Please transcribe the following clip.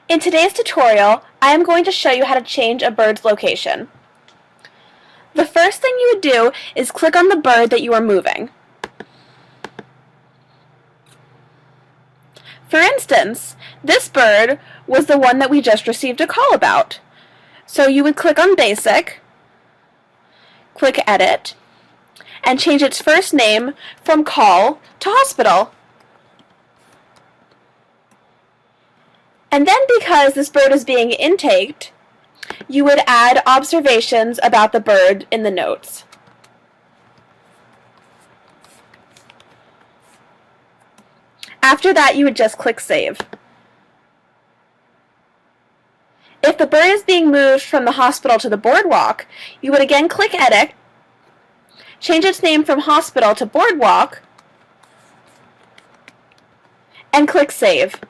In today's tutorial, I am going to show you how to change a bird's location. The first thing you would do is click on the bird that you are moving. For instance, this bird was the one that we just received a call about. So you would click on Basic, click Edit, and change its first name from Call to Hospital. And then, because this bird is being intaked, you would add observations about the bird in the notes. After that, you would just click Save. If the bird is being moved from the hospital to the boardwalk, you would again click Edit, change its name from Hospital to Boardwalk, and click Save.